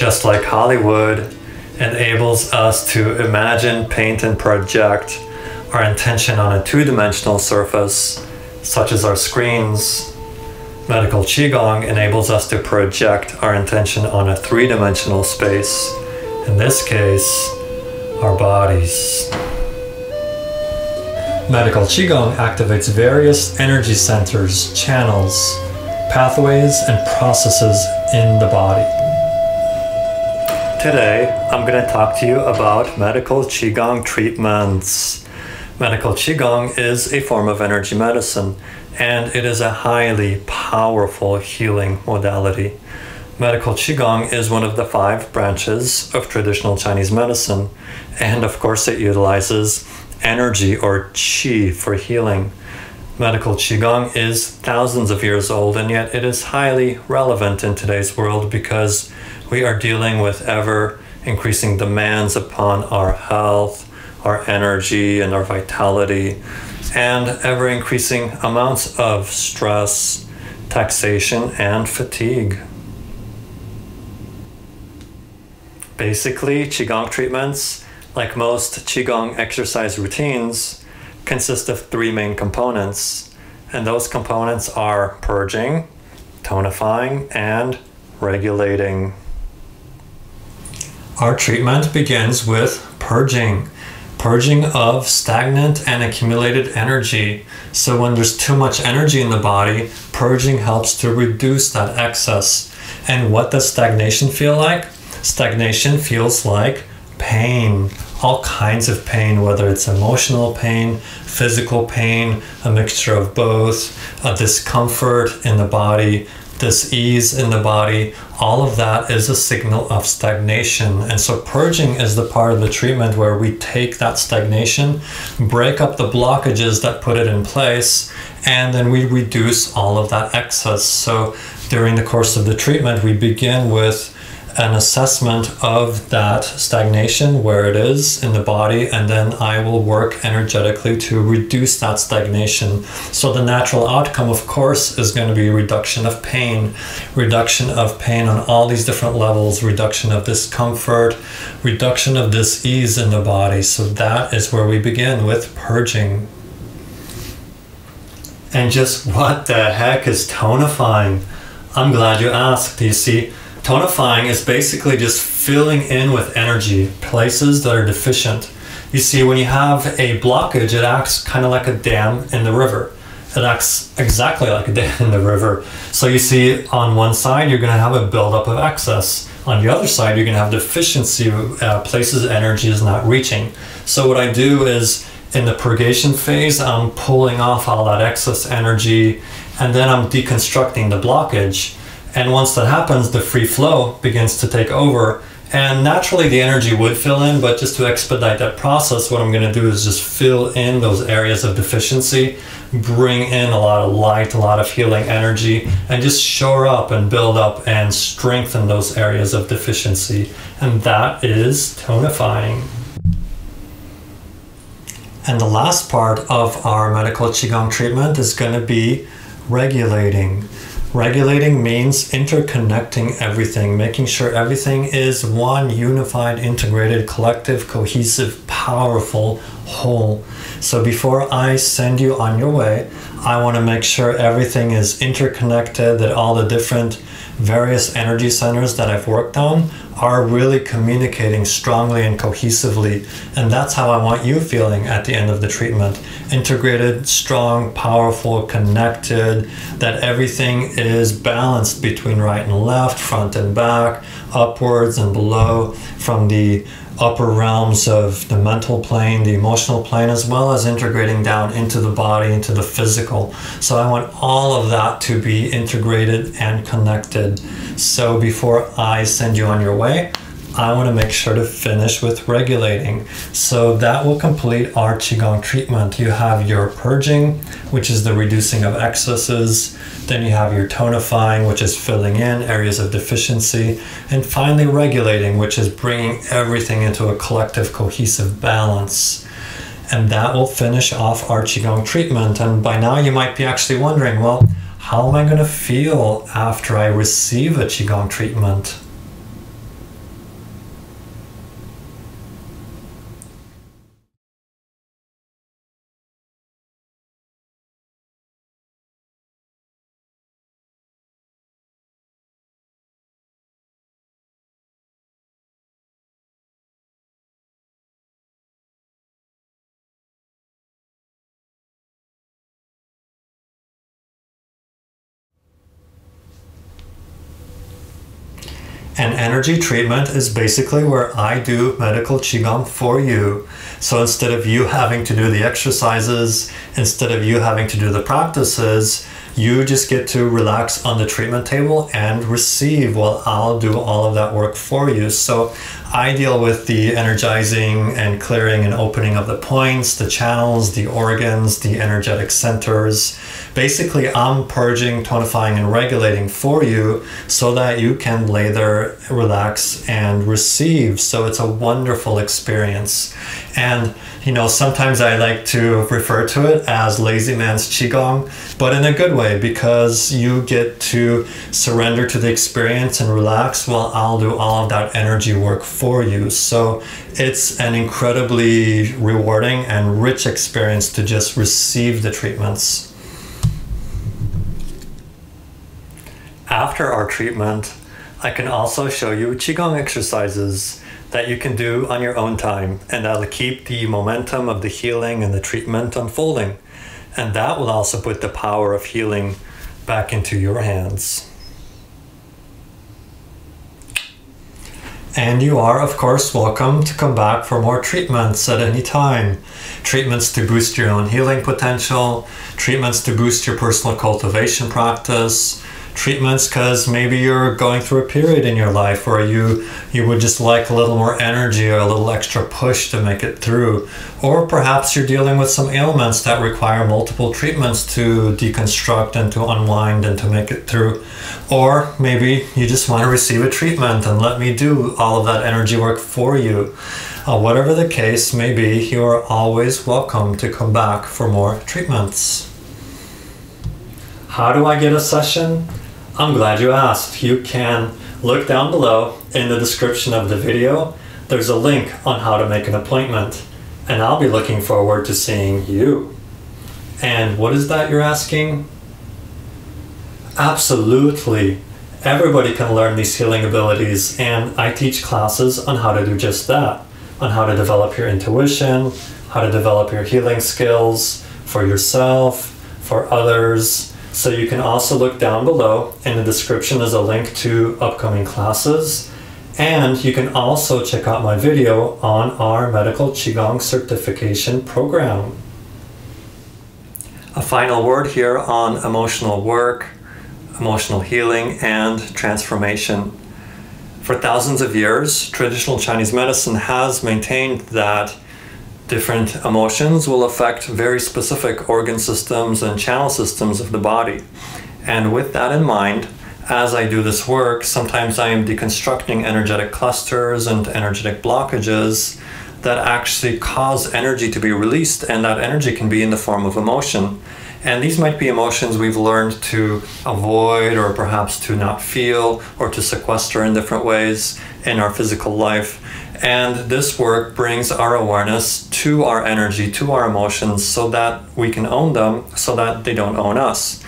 just like Hollywood enables us to imagine, paint, and project our intention on a two-dimensional surface, such as our screens, medical Qigong enables us to project our intention on a three-dimensional space, in this case, our bodies. Medical Qigong activates various energy centers, channels, pathways, and processes in the body. Today, I'm going to talk to you about medical Qigong treatments. Medical Qigong is a form of energy medicine, and it is a highly powerful healing modality. Medical Qigong is one of the 5 branches of traditional Chinese medicine, and of course it utilizes energy or Qi for healing. Medical Qigong is thousands of years old, and yet it is highly relevant in today's world because we are dealing with ever increasing demands upon our health, our energy, and our vitality, and ever increasing amounts of stress, taxation, and fatigue. Basically, Qigong treatments, like most Qigong exercise routines, consist of 3 main components, and those components are purging, tonifying, and regulating. Our treatment begins with purging. Purging of stagnant and accumulated energy. So when there's too much energy in the body, purging helps to reduce that excess. And what does stagnation feel like? Stagnation feels like pain. All kinds of pain, whether it's emotional pain, physical pain, a mixture of both, a discomfort in the body, dis-ease in the body, all of that is a signal of stagnation. And so purging is the part of the treatment where we take that stagnation, break up the blockages that put it in place, and then we reduce all of that excess. So during the course of the treatment, we begin with an assessment of that stagnation, where it is in the body, and then I will work energetically to reduce that stagnation. So the natural outcome, of course, is going to be reduction of pain on all these different levels, reduction of discomfort, reduction of dis-ease in the body. So that is where we begin with purging. And just what the heck is tonifying? I'm glad you asked. You see, tonifying is basically just filling in with energy places that are deficient. You see, when you have a blockage, it acts kind of like a dam in the river. It acts exactly like a dam in the river. So you see, on one side, you're going to have a buildup of excess. On the other side, you're going to have deficiency, places energy is not reaching. So what I do is, in the purgation phase, I'm pulling off all that excess energy, and then I'm deconstructing the blockage. And once that happens, the free flow begins to take over. And naturally the energy would fill in, but just to expedite that process, what I'm going to do is just fill in those areas of deficiency, bring in a lot of light, a lot of healing energy, and just shore up and build up and strengthen those areas of deficiency. And that is tonifying. And the last part of our medical Qigong treatment is going to be regulating. Regulating means interconnecting everything, making sure everything is one unified, integrated, collective, cohesive, powerful whole. So before I send you on your way, I want to make sure everything is interconnected, that all the different various energy centers that I've worked on are really communicating strongly and cohesively. And that's how I want you feeling at the end of the treatment. Integrated, strong, powerful, connected, that everything is balanced between right and left, front and back, upwards and below, from the upper realms of the mental plane, the emotional plane, as well as integrating down into the body, into the physical. So I want all of that to be integrated and connected. So before I send you on your way, I want to make sure to finish with regulating. So that will complete our Qigong treatment. You have your purging, which is the reducing of excesses. Then you have your tonifying, which is filling in areas of deficiency. And finally regulating, which is bringing everything into a collective, cohesive balance. And that will finish off our Qigong treatment. And by now you might be actually wondering, well, how am I going to feel after I receive a Qigong treatment? An energy treatment is basically where I do medical Qigong for you. So instead of you having to do the exercises, instead of you having to do the practices, you just get to relax on the treatment table and receive while I'll do all of that work for you. So I deal with the energizing and clearing and opening of the points, the channels, the organs, the energetic centers. Basically, I'm purging, tonifying, and regulating for you so that you can lay there, relax, and receive. So it's a wonderful experience. And you know, sometimes I like to refer to it as lazy man's Qigong, but in a good way, because you get to surrender to the experience and relax while I'll do all of that energy work for you. So it's an incredibly rewarding and rich experience to just receive the treatments. After our treatment, I can also show you Qigong exercises that you can do on your own time, and that'll keep the momentum of the healing and the treatment unfolding. And that will also put the power of healing back into your hands. And you are, of course, welcome to come back for more treatments at any time. Treatments to boost your own healing potential, treatments to boost your personal cultivation practice, treatments because maybe you're going through a period in your life where you would just like a little more energy or a little extra push to make it through. Or perhaps you're dealing with some ailments that require multiple treatments to deconstruct and to unwind and to make it through. Or maybe you just want to receive a treatment and let me do all of that energy work for you. Whatever the case may be, you are always welcome to come back for more treatments. How do I get a session? I'm glad you asked. You can look down below in the description of the video. There's a link on how to make an appointment, and I'll be looking forward to seeing you. And what is that you're asking? Absolutely. Everybody can learn these healing abilities, and I teach classes on how to do just that, on how to develop your intuition, how to develop your healing skills for yourself, for others. So you can also look down below. In the description is a link to upcoming classes. And you can also check out my video on our medical Qigong certification program. A final word here on emotional work, emotional healing, and transformation. For thousands of years, traditional Chinese medicine has maintained that different emotions will affect very specific organ systems and channel systems of the body. And with that in mind, as I do this work, sometimes I am deconstructing energetic clusters and energetic blockages that actually cause energy to be released, and that energy can be in the form of emotion. And these might be emotions we've learned to avoid, or perhaps to not feel, or to sequester in different ways in our physical life. And this work brings our awareness to our energy, to our emotions, so that we can own them, so that they don't own us.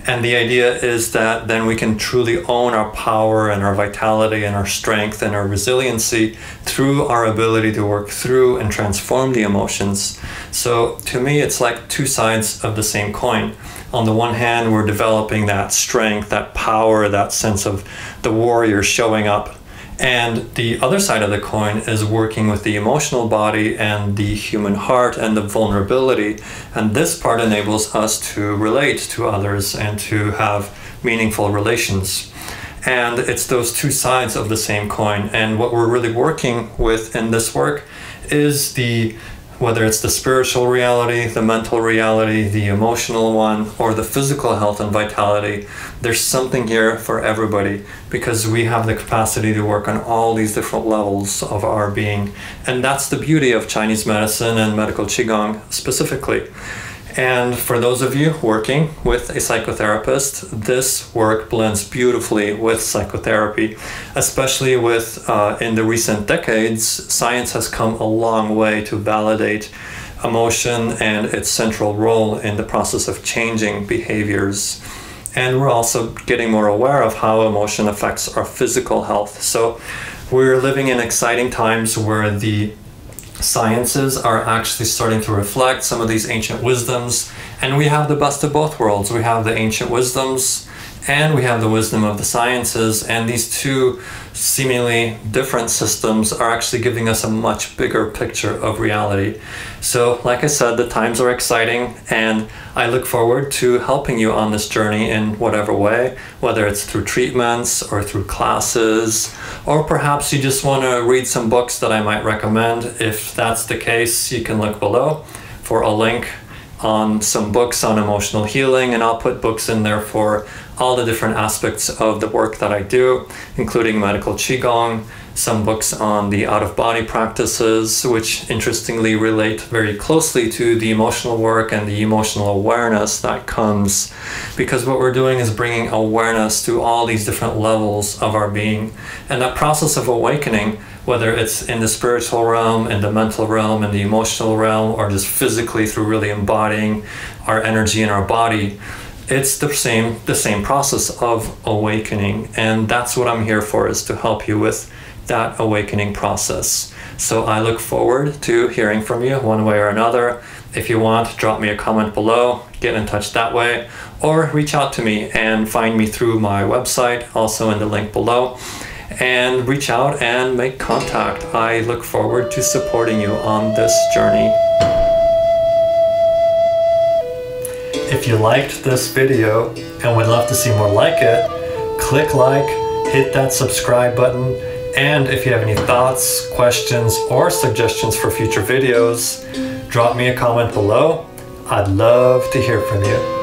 And the idea is that then we can truly own our power and our vitality and our strength and our resiliency through our ability to work through and transform the emotions. So to me, it's like two sides of the same coin. On the one hand, we're developing that strength, that power, that sense of the warrior showing up. And the other side of the coin is working with the emotional body and the human heart and the vulnerability. And this part enables us to relate to others and to have meaningful relations. And it's those two sides of the same coin. And what we're really working with in this work is whether it's the spiritual reality, the mental reality, the emotional one, or the physical health and vitality, there's something here for everybody, because we have the capacity to work on all these different levels of our being. And that's the beauty of Chinese medicine and medical Qigong specifically. And for those of you working with a psychotherapist, this work blends beautifully with psychotherapy, especially with, in the recent decades, science has come a long way to validate emotion and its central role in the process of changing behaviors. And we're also getting more aware of how emotion affects our physical health. So we're living in exciting times where the sciences are actually starting to reflect some of these ancient wisdoms, and we have the best of both worlds. We have the ancient wisdoms and we have the wisdom of the sciences, and these two seemingly different systems are actually giving us a much bigger picture of reality. So like I said, the times are exciting, and I look forward to helping you on this journey in whatever way, whether it's through treatments or through classes, or perhaps you just want to read some books that I might recommend. If that's the case, you can look below for a link on some books on emotional healing, and I'll put books in there for all the different aspects of the work that I do, including medical Qigong, some books on the out-of-body practices, which interestingly relate very closely to the emotional work and the emotional awareness that comes, because what we're doing is bringing awareness to all these different levels of our being. And that process of awakening, whether it's in the spiritual realm, in the mental realm, in the emotional realm, or just physically through really embodying our energy in our body, it's the same process of awakening. And that's what I'm here for, is to help you with that awakening process. So I look forward to hearing from you one way or another. If you want, drop me a comment below, get in touch that way, or reach out to me and find me through my website, also in the link below, and reach out and make contact. I look forward to supporting you on this journey. If you liked this video and would love to see more like it, click like, hit that subscribe button, and if you have any thoughts, questions, or suggestions for future videos, drop me a comment below. I'd love to hear from you.